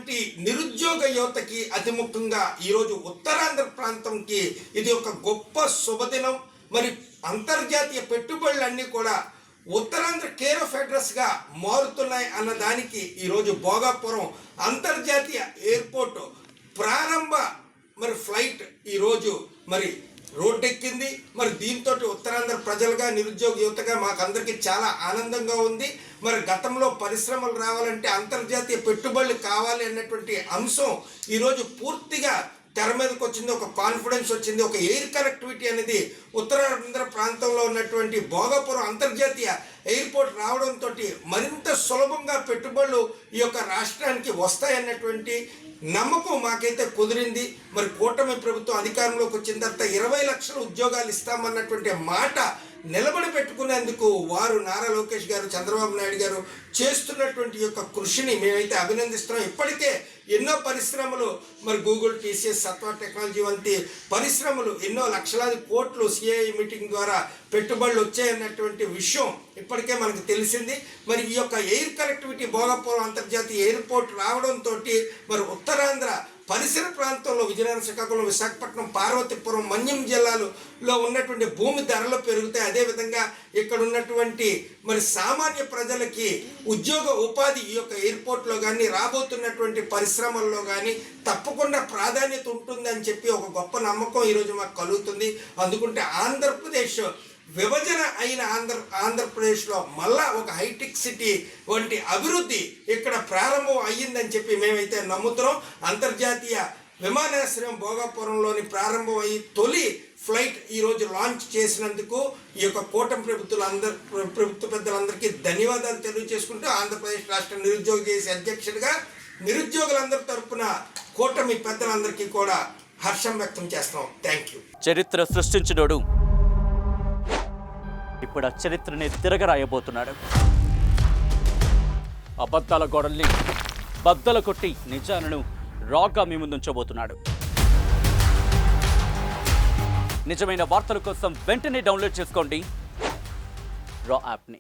ఉన్నటువంటి నిరుద్యోగ యువతకి అతి ముఖ్యంగా ఈరోజు ఉత్తరాంధ్ర ప్రాంతంకి ఇది ఒక గొప్ప శుభదినం. మరి అంతర్జాతీయ పెట్టుబడులన్నీ కూడా ఉత్తరాంధ్ర కేర్ ఆఫ్ అడ్రస్గా మారుతున్నాయి అన్న దానికి ఈరోజు భోగాపురం అంతర్జాతీయ ఎయిర్పోర్ట్ ప్రారంభ ఫ్లైట్ ఈరోజు రోడ్డెక్కింది. దీంతో ఉత్తరాంధ్ర ప్రజలుగా నిరుద్యోగ యువతగా మాకందరికీ చాలా ఆనందంగా ఉంది. గతంలో పరిశ్రమలు రావాలంటే అంతర్జాతీయ పెట్టుబడులు కావాలి అన్నటువంటి అంశం ఈరోజు పూర్తిగా తెర మీదకి వచ్చింది. ఒక కాన్ఫిడెన్స్ వచ్చింది. ఒక ఎయిర్ కనెక్టివిటీ అనేది ఉత్తరాంధ్ర ప్రాంతంలో ఉన్నటువంటి భోగాపురం అంతర్జాతీయ ఎయిర్పోర్ట్ రావడంతో మరింత సులభంగా పెట్టుబడులు ఈ యొక్క రాష్ట్రానికి వస్తాయన్నటువంటి నమ్మకం మాకైతే కుదిరింది. కూటమి ప్రభుత్వం అధికారంలోకి వచ్చిన తర్వాత 20 లక్షల ఉద్యోగాలు ఇస్తామన్నటువంటి మాట నిలబడి పెట్టుకునేందుకు వారు నారా లోకేష్ గారు, చంద్రబాబు నాయుడు గారు చేస్తున్నటువంటి యొక్క కృషిని మేమైతే అభినందిస్తున్నాం. ఇప్పటికే ఎన్నో పరిశ్రమలు గూగుల్, టీసీఎస్, సత్వా టెక్నాలజీ వంటి పరిశ్రమలు ఎన్నో లక్షలాది కోట్లు సిఐఐ మీటింగ్ ద్వారా పెట్టుబడులు వచ్చాయన్నటువంటి విషయం ఇప్పటికే మనకు తెలిసింది. ఈ యొక్క ఎయిర్ కనెక్టివిటీ భోగాపురం అంతర్జాతీయ ఎయిర్పోర్ట్ రావడంతో ఉత్తరాంధ్ర పరిసర ప్రాంతంలో విజయనగరం, శ్రీకాకుళం, విశాఖపట్నం, పార్వతీపురం, మన్యం జిల్లాలలో ఉన్నటువంటి భూమి ధరలు పెరుగుతాయి. అదేవిధంగా ఇక్కడ ఉన్నటువంటి సామాన్య ప్రజలకి ఉద్యోగ ఉపాధి ఈ యొక్క ఎయిర్పోర్ట్లో కానీ రాబోతున్నటువంటి పరిశ్రమల్లో కానీ తప్పకుండా ప్రాధాన్యత ఉంటుందని చెప్పి ఒక గొప్ప నమ్మకం ఈరోజు మాకు కలుగుతుంది. అందుకుంటే ఆంధ్రప్రదేశ్ విభజన అయిన ఆంధ్రప్రదేశ్లో మళ్ళా ఒక హైటెక్ సిటీ వంటి అభివృద్ధి ఇక్కడ ప్రారంభం అయ్యిందని చెప్పి మేమైతే నమ్ముతున్నాం. అంతర్జాతీయ విమానాశ్రయం భోగాపురంలోని ప్రారంభం అయ్యి తొలి ఫ్లైట్ ఈరోజు లాంచ్ చేసినందుకు ఈ యొక్క కూటమి ప్రభుత్వ పెద్దలందరికీ ధన్యవాదాలు తెలియజేసుకుంటూ ఆంధ్రప్రదేశ్ రాష్ట్ర నిరుద్యోగ జేఏసీ అధ్యక్షుడిగా నిరుద్యోగులందరి తరపున కూటమి పెద్దలందరికీ కూడా హర్షం వ్యక్తం చేస్తాం. Thank you. చరిత్ర సృష్టించినోడు ఇప్పుడు ఆ చరిత్రని తిరగరాయబోతున్నాడు. అబద్ధాల గోడల్ని బద్దలు కొట్టి నిజాలను రాగా మీ ముందుంచబోతున్నాడు. నిజమైన వార్తల కోసం వెంటనే డౌన్లోడ్ చేసుకోండి రా యాప్ని.